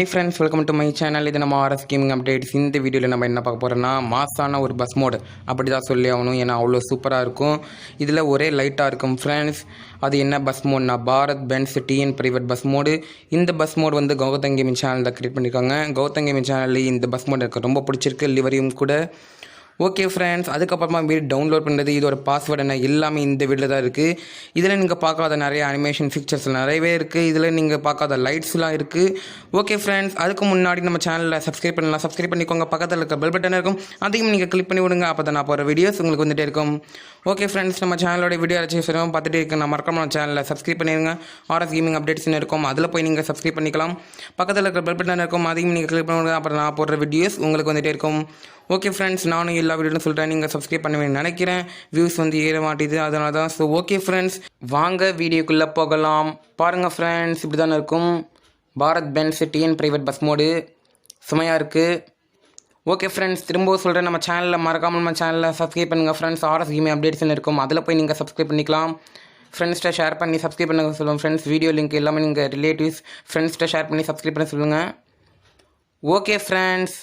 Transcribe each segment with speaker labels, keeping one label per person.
Speaker 1: Hi friends, welcome to my channel. இது நம்ம RS gaming updates. இந்த வீடியோவில் நம்ம என்ன பார்க்க போகிறோன்னா, மாசான ஒரு பஸ் மோடு அப்படி தான் சொல்லி ஆகணும். ஏன்னா அவ்வளோ சூப்பராக இருக்கும். இதில் ஒரே லைட்டாக இருக்கும் ஃப்ரெண்ட்ஸ். அது என்ன பஸ் மோட்னா, Bharat Benz TN private bus mod. இந்த பஸ் மோடு வந்து கௌதம் கேமிங் சேனலில் கிரியேட் பண்ணியிருக்காங்க. கௌதம் கேமிங் சேனலில் இந்த பஸ் மோடு எனக்கு ரொம்ப பிடிச்சிருக்கு, லிவரியும் கூட. ஓகே ஃப்ரெண்ட்ஸ், அதுக்கப்புறமா வீடு டவுன்லோட் பண்ணுறது, இதோட பாஸ்வேர்டு என்ன எல்லாமே இந்த வீடியோவில் தான் இருக்குது. இதில் நீங்கள் பார்க்காத நிறைய அனிமேஷன் ஃபீச்சர்ஸ் நிறையவே இருக்குது. இதில் நீங்கள் பார்க்காத லைட்ஸ்லாம் இருக்குது. ஓகே ஃப்ரெண்ட்ஸ், அதுக்கு முன்னாடி நம்ம சேனலில் சப்ஸ்கிரைப் பண்ணலாம். சப்ஸ்கிரைப் பண்ணிக்கோங்க. பக்கத்தில் இருக்க பெல் பட்டன் இருக்கும், அதையும் நீங்கள் கிளிக் பண்ணி விடுங்க. அப்போ தான் நான் போகிற வீடியோஸ் உங்களுக்கு வந்துகிட்டே இருக்கும். ஓகே ஃப்ரெண்ட்ஸ், நம்ம சேனலோட வீடியோ அச்சீவ் பார்த்துட்டு இருக்கு. நான் மறக்காம நம்ம சேனலில் சப்ஸ்கிரைப் பண்ணிடுங்க. ஆர்எஸ் கேமிங் அப்டேட்ஸ்னு இருக்கும், அதில் போய் நீங்கள் சப்ஸ்கிரைப் பண்ணிக்கலாம். பக்கத்தில் இருக்கிற பெல் பட்டன் இருக்கும், அதையும் நீங்கள் கிளிக் பண்ணுங்க. அப்புறம் நான் போடுற வீடியோஸ் உங்களுக்கு வந்துகிட்டே இருக்கும். ஓகே ஃப்ரெண்ட்ஸ், நானும் எல்லா வீடியோவும் சொல்கிறேன், நீங்கள் சப்ஸ்கிரைப் பண்ணுவேன்னு நினைக்கிறேன். வியூஸ் வந்து ஏற மாட்டேது, அதனால தான். ஸோ ஓகே ஃப்ரெண்ட்ஸ், வாங்க வீடியோக்குள்ளே போகலாம். பாருங்கள் ஃப்ரெண்ட்ஸ், இப்படி தானே இருக்கும். Bharat Benz TN private bus mod சுமையாக இருக்குது. ஓகே ஃப்ரெண்ட்ஸ், திரும்பவும் சொல்கிறேன், நம்ம சேனலில் மறக்காமல் நம்ம சேனலில் சப்ஸ்கிரைப் பண்ணுங்கள் ஃப்ரெண்ட்ஸ். ஆர்எஸ் கேமிங் அப்டேட்ஸ்னு இருக்கும், அதில் போய் நீங்கள் சப்ஸ்கிரைப் பண்ணிக்கலாம். ஃப்ரெண்ட்ஸ்கிட்ட ஷேர் பண்ணி சப்ஸ்கிரைப் பண்ண சொல்லுங்கள் ஃப்ரெண்ட்ஸ். வீடியோ லிங்க் எல்லாமே நீங்கள் ரிலேட்டிவ்ஸ் ஃப்ரெண்ட்ஸ்கிட்ட ஷேர் பண்ணி சப்ஸ்கிரைப் பண்ண சொல்லுங்கள். ஓகே ஃப்ரெண்ட்ஸ்,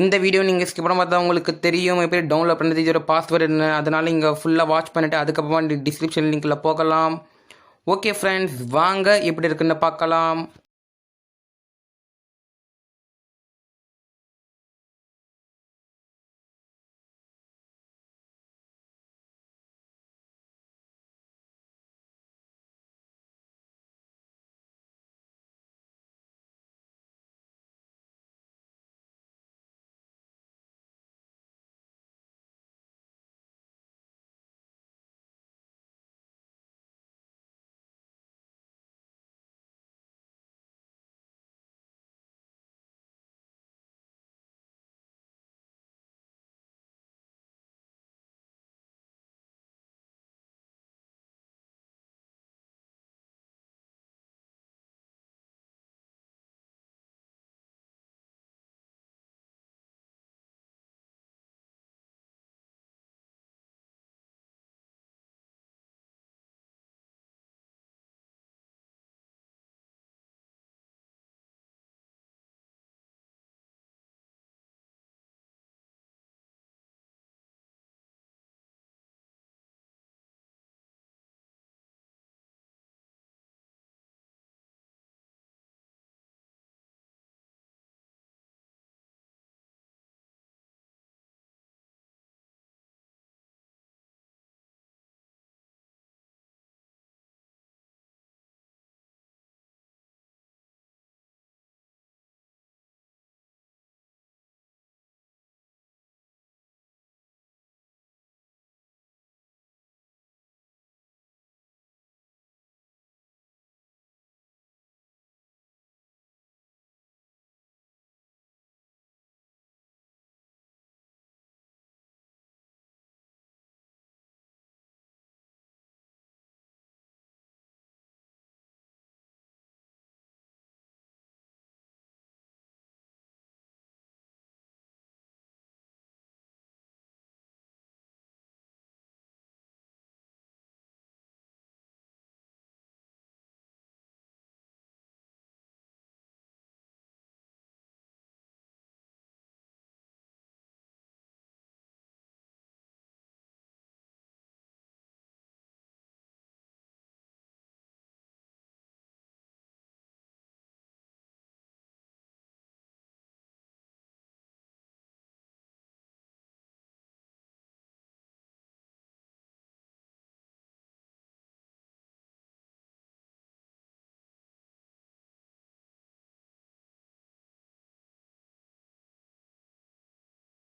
Speaker 1: இந்த வீடியோ நீங்கள் ஸ்கிப் பண்ண பார்த்தா உங்களுக்கு தெரியும் எப்படி டவுன்லோட் பண்ணுறது, இதோட பாஸ்வேர்டு என்ன. அதனால் இங்கே ஃபுல்லாக வாட்ச் பண்ணிவிட்டு அதுக்கப்புறமா டிஸ்கிரிப்ஷன் லிங்க்கில் போகலாம். ஓகே ஃப்ரெண்ட்ஸ், வாங்க எப்படி இருக்குன்னு பார்க்கலாம்.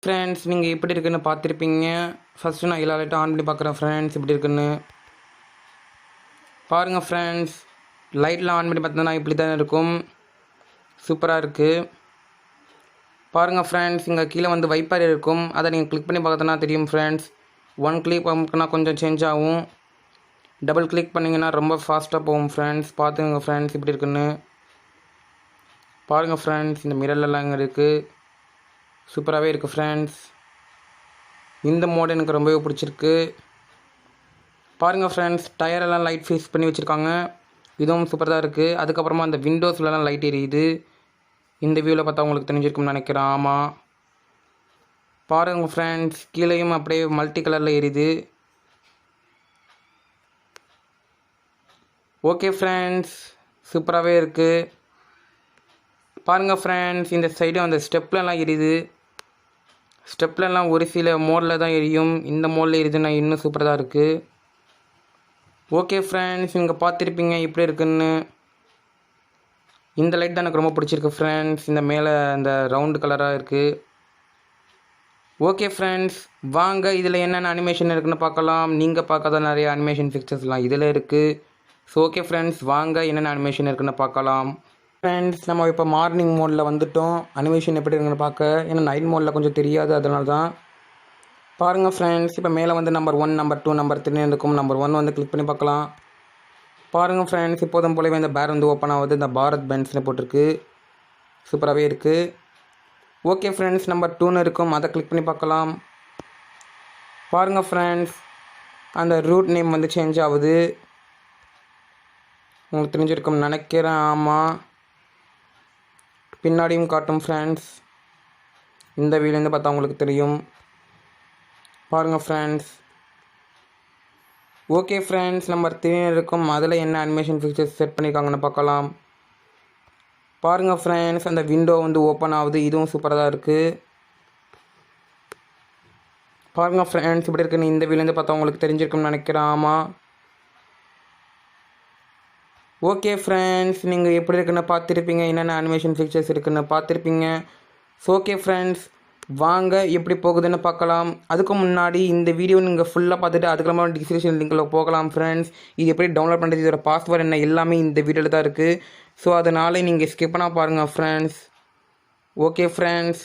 Speaker 1: ஃப்ரெண்ட்ஸ், நீங்கள் எப்படி இருக்குன்னு பார்த்துருப்பீங்க. ஃபஸ்ட்டு நான் எல்லா லைட்டும் ஆன் பண்ணி பார்க்குறேன் ஃப்ரெண்ட்ஸ், எப்படி இருக்குன்னு பாருங்கள் ஃப்ரெண்ட்ஸ். லைட்லாம் ஆன் பண்ணி பார்த்தோன்னா இப்படி தான் இருக்கும், சூப்பராக இருக்குது. பாருங்கள் ஃப்ரெண்ட்ஸ், இங்கே கீழே வந்து வைப்பர் இருக்கும், அதை நீங்கள் கிளிக் பண்ணி பார்த்தோன்னா தெரியும் ஃப்ரெண்ட்ஸ். ஒன் கிளிக் பண்ணினா கொஞ்சம் சேஞ்ச் ஆகும், டபுள் கிளிக் பண்ணிங்கன்னா ரொம்ப ஃபாஸ்ட்டாக போகும் ஃப்ரெண்ட்ஸ். பார்த்துங்க ஃப்ரெண்ட்ஸ், இப்படி இருக்குன்னு பாருங்கள் ஃப்ரெண்ட்ஸ். இந்த மிரர்லாம் இங்கே இருக்குது, சூப்பராகவே இருக்குது ஃப்ரெண்ட்ஸ். இந்த மோடு எனக்கு ரொம்பவே பிடிச்சிருக்கு. பாருங்கள் ஃப்ரெண்ட்ஸ், டயரெல்லாம் லைட் ஃபிக்ஸ் பண்ணி வச்சுருக்காங்க, இதுவும் சூப்பர் தான் இருக்குது. அதுக்கப்புறமா அந்த விண்டோஸ்லலாம் லைட் எரியுது, இந்த வியூவில் பார்த்தா உங்களுக்கு தெரிஞ்சிருக்கும்னு நினைக்கிறேன். ஆமாம், பாருங்கள் ஃப்ரெண்ட்ஸ், கீழேயும் அப்படியே மல்டி கலரில் எரியுது. ஓகே ஃப்ரெண்ட்ஸ், சூப்பராகவே இருக்குது. பாருங்கள் ஃப்ரெண்ட்ஸ், இந்த சைடு அந்த ஸ்டெப்லலாம் எரியுது. ஸ்டெப்லலாம் ஒரு சில மோடில் தான் எரியும், இந்த மோடில் எரியுதுன்னா இன்னும் சூப்பராக தான் இருக்குது. ஓகே ஃப்ரெண்ட்ஸ், நீங்கள் பார்த்துருப்பீங்க எப்படி இருக்குன்னு. இந்த லைட் தான் எனக்கு ரொம்ப பிடிச்சிருக்கு ஃப்ரெண்ட்ஸ், இந்த மேலே இந்த ரவுண்டு கலராக இருக்குது. ஓகே ஃப்ரெண்ட்ஸ், வாங்க இதில் என்னென்ன அனிமேஷன் இருக்குன்னு பார்க்கலாம். நீங்கள் பார்க்காத நிறைய அனிமேஷன் பிக்சர்ஸ்லாம் இதில் இருக்குது. ஸோ ஓகே ஃப்ரெண்ட்ஸ், வாங்க என்னென்ன அனிமேஷன் இருக்குன்னு பார்க்கலாம். ஃப்ரெண்ட்ஸ், நம்ம இப்போ மார்னிங் மோடில் வந்துட்டோம். அனிமேஷன் எப்படி இருக்குன்னு பார்க்க. ஏன்னா நைட் மோடில் கொஞ்சம் தெரியாது, அதனால தான். பாருங்கள் ஃப்ரெண்ட்ஸ், இப்போ மேலே வந்து நம்பர் 1, நம்பர் 2, நம்பர் 3 இருக்கும். நம்பர் 1 வந்து கிளிக் பண்ணி பார்க்கலாம். பாருங்கள் ஃப்ரெண்ட்ஸ், இப்போதும் போலவே இந்த பேர் வந்து ஓப்பன் ஆகுது. இந்த பாரத் பென்ஸ்னு போட்டிருக்கு, சூப்பராகவே இருக்குது. ஓகே ஃப்ரெண்ட்ஸ், நம்பர் 2 இருக்கும், அதை கிளிக் பண்ணி பார்க்கலாம். பாருங்கள் ஃப்ரெண்ட்ஸ், அந்த ரூட் நேம் வந்து சேஞ்ச் ஆகுது. உங்களுக்கு தெரிஞ்சிருக்கும்னு நினைக்கிறேன். ஆமாம், பின்னாடியும் காட்டும் ஃப்ரெண்ட்ஸ். இந்த வீலேருந்து பார்த்தா உங்களுக்கு தெரியும். பாருங்கள் ஃப்ரெண்ட்ஸ். ஓகே ஃப்ரெண்ட்ஸ், நம்பர் 3 இருக்கும், அதில் என்ன அனிமேஷன் ஃபீச்சர்ஸ் செட் பண்ணியிருக்காங்கன்னு பார்க்கலாம். பாருங்கள் ஃப்ரெண்ட்ஸ், அந்த விண்டோ வந்து ஓப்பன் ஆகுது. இதுவும் சூப்பராக தான் இருக்குது. பாருங்கள் ஃப்ரெண்ட்ஸ், இப்படி இருக்குன்னு இந்த வீலேருந்து பார்த்தா உங்களுக்கு தெரிஞ்சிருக்கும்னு நினைக்கிறேன். ஆமாம். ஓகே ஃப்ரெண்ட்ஸ், நீங்கள் எப்படி இருக்குன்னு பார்த்துருப்பீங்க, என்னென்ன அனிமேஷன் ஃபீச்சர்ஸ் இருக்குன்னு பார்த்துருப்பீங்க. ஸோ ஓகே ஃப்ரெண்ட்ஸ், வாங்க எப்படி போகுதுன்னு பார்க்கலாம். அதுக்கு முன்னாடி இந்த வீடியோ நீங்கள் ஃபுல்லாக பார்த்துட்டு அதுக்கப்புறமா டிஸ்கிரிப்ஷன் லிங்கில் போகலாம் ஃப்ரெண்ட்ஸ். இது எப்படி டவுன்லோட் பண்ணுறது, இதோட பாஸ்வேர்டு என்ன, எல்லாமே இந்த வீடியோவில் தான் இருக்குது. ஸோ அதனால் நீங்கள் ஸ்கிப் பண்ணால் பாருங்கள் ஃப்ரெண்ட்ஸ். Okay friends.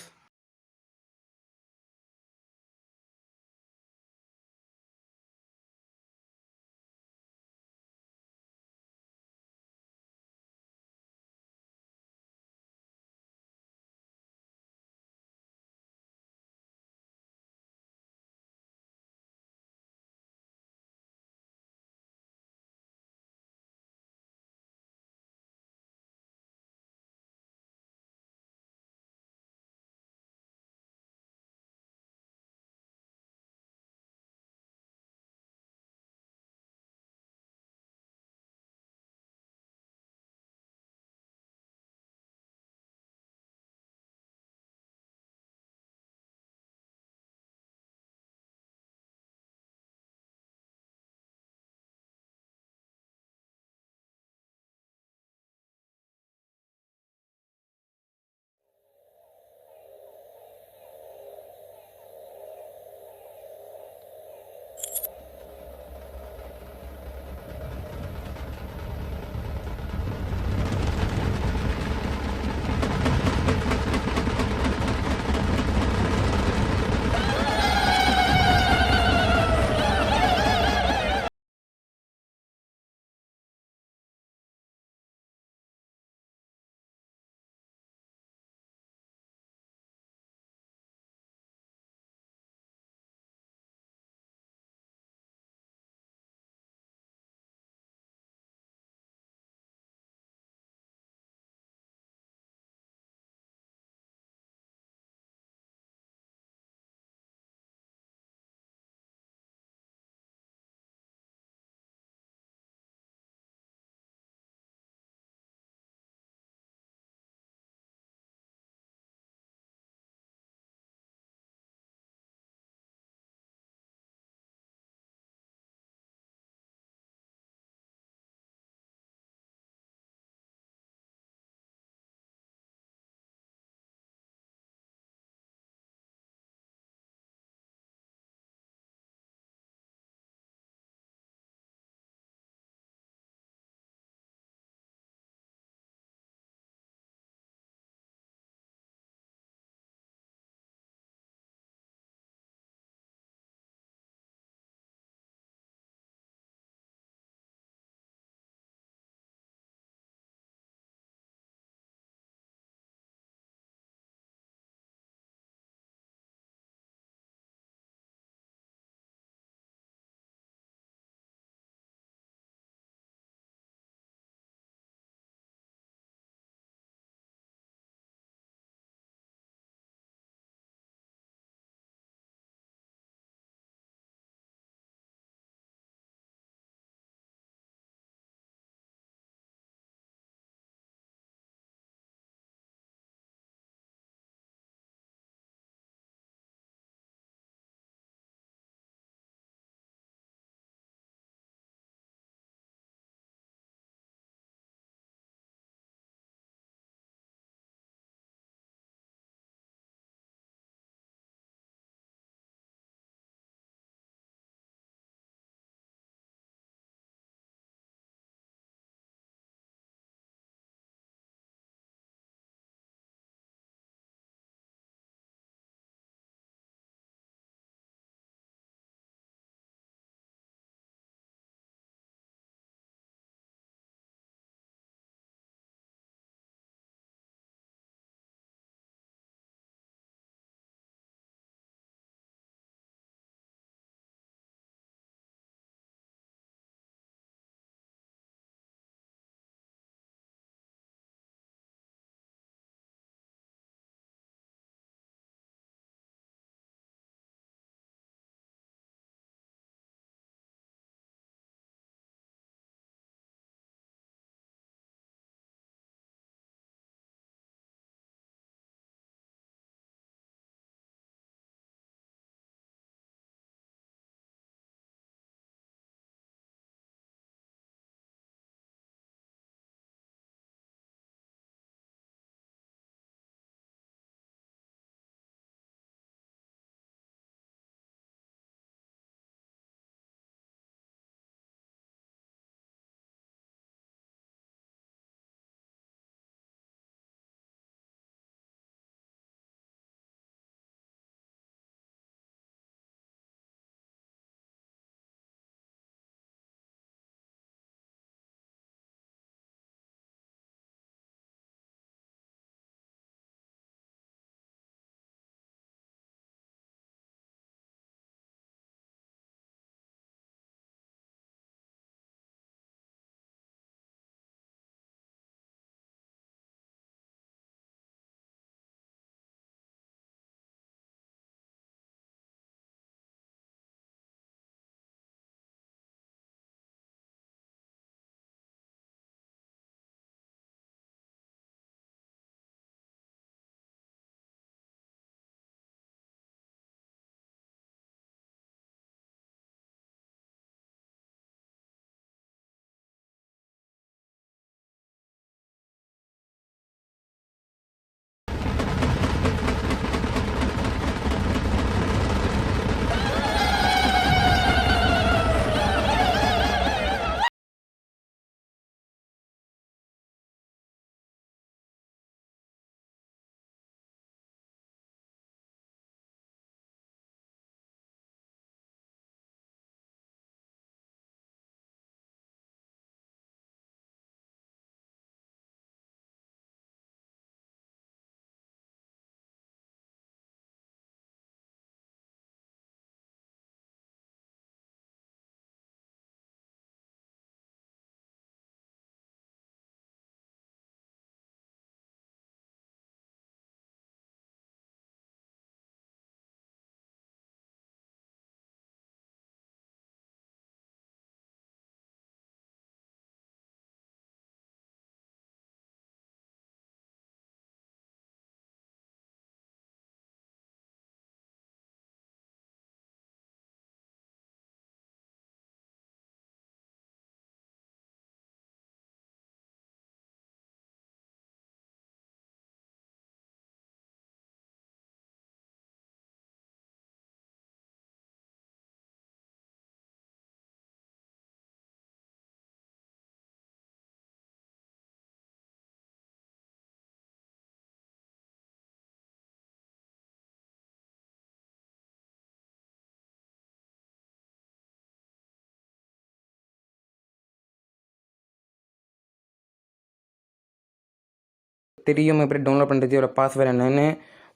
Speaker 1: தெரியும் எப்படி டவுன்லோட் பண்ணுறது இதோட பாஸ்வேர்டு என்னன்னு.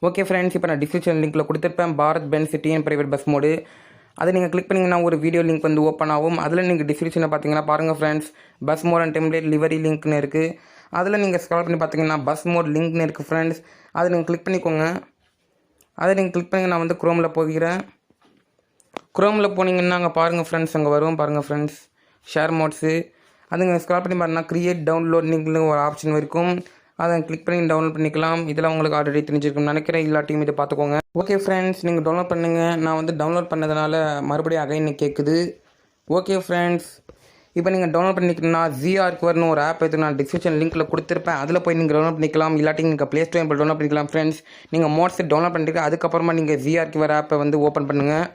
Speaker 1: ஓகே ஃப்ரெண்ட்ஸ், இப்போ நான் டிஸ்கிரிப்ஷன் லிங்க்கில் கொடுத்துருப்பேன் Bharat Benz TN private bus mod. அதை நீங்கள் கிளிக் பண்ணிங்கன்னா ஒரு வீடியோ லிங்க் வந்து ஓப்பன் ஆகும். அதில் நீங்கள் டிஸ்கிரிப்ஷனில் பார்த்தீங்கன்னா பாருங்கள் friends, bus mod and template livery லிங்க்னு இருக்குது. அதில் நீங்கள் ஸ்க்ரால் பண்ணி பார்த்தீங்கன்னா பஸ் மோட் லிங்க்னு இருக்குது ஃப்ரெண்ட்ஸ். அதை நீங்கள் கிளிக் பண்ணிக்கோங்க. அதை நீங்கள் கிளிக் பண்ணி நான் வந்து குரோமில் போகிறேன். குரோமில் போனீங்கன்னா அங்கே பாருங்கள் ஃப்ரெண்ட்ஸ், அங்கே வரும் பாருங்கள் ஃப்ரெண்ட்ஸ், ஷேர் மோட்ஸு. அது நீங்கள் ஸ்க்ரால் பண்ணி பாருங்கன்னா க்ரியேட் டவுன்லோட் லிங்க்னு ஒரு ஆப்ஷன் இருக்கும். அதை கிளிக் பண்ணி டவுன்லோட் பண்ணிக்கலாம். இதெல்லாம் உங்களுக்கு ஆல்ரெடி தெரிஞ்சிருக்குன்னு நினைக்கிறேன். இல்லாட்டியும் இதை பார்த்துக்கோங்க. ஓகே ஃப்ரெண்ட்ஸ், நீங்கள் டவுன்லோட் பண்ணுங்கள். நான் வந்து டவுன்லோட் பண்ணதுனால மறுபடியும் அகைன் கேட்குது. ஓகே ஃப்ரெண்ட்ஸ், இப்போ நீங்கள் டவுன்லோட் பண்ணிக்கணும்னா ஜிஆர்க்குவர்னு ஒரு ஆப் எடுத்து நான் டிஸ்கிரிப்ஷன் லிங்க்கில் கொடுத்துருப்பேன். அதில் போய் நீங்கள் டவுன்லோட் பண்ணிக்கலாம். இல்லாட்டி நீங்கள் ப்ளே ஸ்டோர் டவுன்லோட் பண்ணிக்கலாம் ஃப்ரெண்ட்ஸ். நீங்கள் மோட்ஸ் டவுன்லோட் பண்ணிட்டு அதுக்கப்புறமா நீங்கள் ஜிஆர்க்குவர் ஆப்பை வந்து ஓப்பன் பண்ணுங்கள்.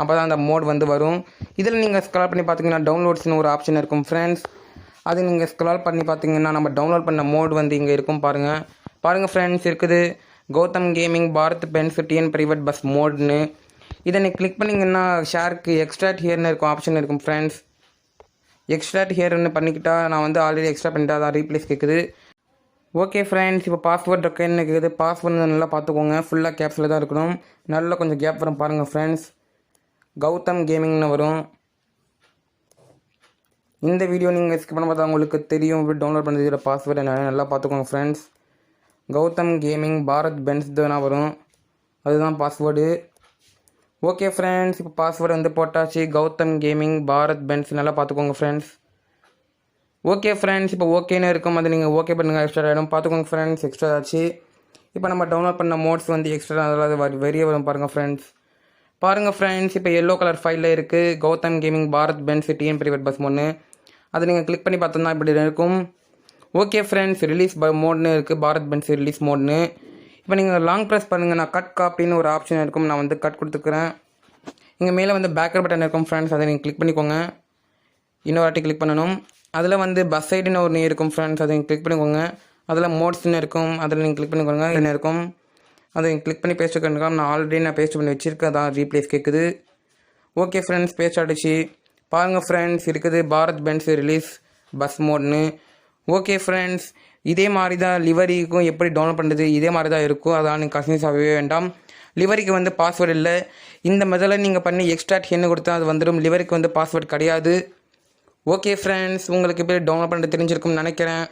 Speaker 1: அப்போ தான் அந்த மோட் வந்து வரும். இதில் நீங்கள் ஸ்க்ரால் பண்ணி பார்த்தீங்கன்னா டவுன்லோட்ஸ்னு ஒரு ஆப்ஷன் இருக்கும் ஃப்ரெண்ட்ஸ். அது நீங்கள் ஸ்க்ரால் பண்ணி பார்த்தீங்கன்னா நம்ம டவுன்லோட் பண்ண மோட் வந்து இங்கே இருக்கும் பாருங்கள் ஃப்ரெண்ட்ஸ், இருக்குது Gautham gaming Bharat Benz TN private bus மோட்னு. இதை நீங்கள் கிளிக் பண்ணிங்கன்னா ஷேருக்கு எக்ஸ்ட்ராக்ட் ஹியர்னு இருக்கும் ஆப்ஷன் இருக்கும் ஃப்ரெண்ட்ஸ். எக்ஸ்ட்ராக்ட் ஹியர்னு பண்ணிக்கிட்டா நான் வந்து ஆல்ரெடி எக்ஸ்ட்ரா பண்ணிட்டா அதான் ரீப்ளேஸ் கேட்குது. ஓகே ஃப்ரெண்ட்ஸ், இப்போ பாஸ்வேர்ட் இருக்குன்னு கேட்குது. பாஸ்வேர்டு நல்லா பார்த்துக்கோங்க, ஃபுல்லாக கேப்ஸில் தான் இருக்கணும். நல்லா கொஞ்சம் கேப் வரும் பாருங்கள் ஃப்ரெண்ட்ஸ். கௌதம் கேமிங்னு வரும். இந்த வீடியோ நீங்கள் ஸ்கிப் பண்ண பார்த்தா உங்களுக்கு தெரியும் எப்படி டவுன்லோட் பண்ணுறது பாஸ்வேர்டு என்ன நல்லா பார்த்துக்கோங்க friends. Gautam gaming Bharat Benz தான் வரும், அதுதான் பாஸ்வேர்டு. ஓகே ஃப்ரெண்ட்ஸ், இப்போ பாஸ்வேர்டு வந்து போட்டாச்சு. கௌதம் கேமிங் பாரத் பென்ஸ் நல்லா பார்த்துக்கோங்க ஃப்ரெண்ட்ஸ். ஓகே ஃப்ரெண்ட்ஸ், இப்போ ஓகேன்னு இருக்கும். அது நீங்கள் ஓகே பண்ணுங்கள், எக்ஸ்ட்ரா ஆகிடும் பார்த்துக்கோங்க ஃப்ரெண்ட்ஸ். எக்ஸ்ட்ரா ஆச்சு. இப்போ நம்ம டவுன்லோட் பண்ண மோட்ஸ் வந்து எக்ஸ்ட்ரா அதாவது வெளியே வரும் பாருங்கள் ஃப்ரெண்ட்ஸ். இப்போ எல்லோ கலர் ஃபைலில் இருக்குது Gautham gaming Bharat Benz TN private bus மோட்னு. அதை நீங்கள் கிளிக் பண்ணி பார்த்தோம்னா இப்படி இருக்கும். ஓகே ஃப்ரெண்ட்ஸ், ரிலீஸ் மோட்னு இருக்குது பாரத் பென்ஸ் ரிலீஸ் மோட்னு. இப்போ நீங்கள் லாங் ப்ரெஸ் பண்ணுங்கள். நான் கட் காப்பின்னு ஒரு ஆப்ஷன் இருக்கும், நான் வந்து கட் கொடுத்துக்கிறேன். இங்கே மேலே வந்து பேக்கர் பட்டன் இருக்கும் ஃப்ரெண்ட்ஸ், அதை நீங்கள் கிளிக் பண்ணிக்கோங்க. இன்னொரு வாட்டி கிளிக் பண்ணணும். அதில் வந்து பஸ் சைடுன்னு ஒன்று இருக்கும் ஃப்ரெண்ட்ஸ், அதை நீங்கள் கிளிக் பண்ணிக்கோங்க. அதில் மோட்ஸ்ன்னு இருக்கும், அதில் நீங்கள் கிளிக் பண்ணிக்கோங்க. என்ன இருக்கும் அதை நீங்கள் கிளிக் பண்ணி பேஸ்ட் பண்ணிக்கலாம். நான் ஆல்ரெடி பேஸ்ட் பண்ணி வச்சுருக்கேன், அதான் ரீப்ளேஸ் கேட்குது. ஓகே ஃப்ரெண்ட்ஸ், பேஸ்ட் ஆகிடுச்சு. பாருங்கள் ஃப்ரெண்ட்ஸ், இருக்குது பாரத் பென்ஸ் ரிலீஸ் பஸ் மோட்னு. ஓகே ஃப்ரெண்ட்ஸ், இதே மாதிரி தான் லிவரிக்கும் எப்படி டவுன்லோட் பண்ணுறது இதே மாதிரி தான் இருக்கும். அதான் நீங்கள் கன்ஃபியூஸ் ஆகவே வேண்டாம். லிவரிக்கு வந்து பாஸ்வேர்டு இல்லை. இந்த மெத்தடில் நீங்கள் பண்ணி எக்ஸ்ட்ராக்ட் என்ன கொடுத்தா அது வந்துடும். லிவரிக்கு வந்து பாஸ்வேர்டு கிடையாது. ஓகே ஃப்ரெண்ட்ஸ், உங்களுக்கு எப்படி டவுன்லோட் பண்ணுறது தெரிஞ்சிருக்கும்னு நினைக்கிறேன்.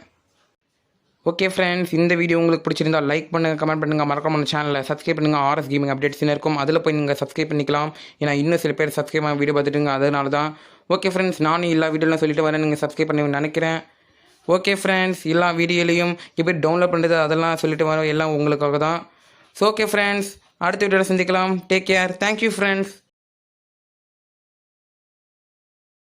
Speaker 1: ஓகே ஃப்ரெண்ட்ஸ், இந்த வீடியோ உங்களுக்கு பிடிச்சிருந்தா லைக் பண்ணுங்கள், கமெண்ட் பண்ணுங்கள், மறக்காம நம்ம சேனலை சப்ஸ்கிரைப் பண்ணுங்கள். ஆர்எஸ் கேமிங் அப்டேட்ஸ்னு இருக்கும், அதில் போய் நீங்கள் சப்ஸ்கிரைப் பண்ணிக்கலாம். ஏன்னா இன்னும் சில பேர் சப்ஸ்கிரைப் வீடியோ பார்த்துட்டுங்க, அதனால தான். ஓகே ஃப்ரெண்ட்ஸ், நானும் எல்லா வீடியோலாம் சொல்லிட்டு வரேன், நீங்கள் சப்ஸ்கிரைப் பண்ணுவேன்னு நினைக்கிறேன். ஓகே ஃப்ரெண்ட்ஸ், எல்லா வீடியோலையும் எப்படி டவுன்லோட் பண்ணுறது அதெல்லாம் சொல்லிட்டு வரோம், எல்லாம் உங்களுக்காக தான். ஸோ ஓகே ஃப்ரெண்ட்ஸ், அடுத்த வீடியோவில் சந்திக்கலாம். Take care. Thank you friends.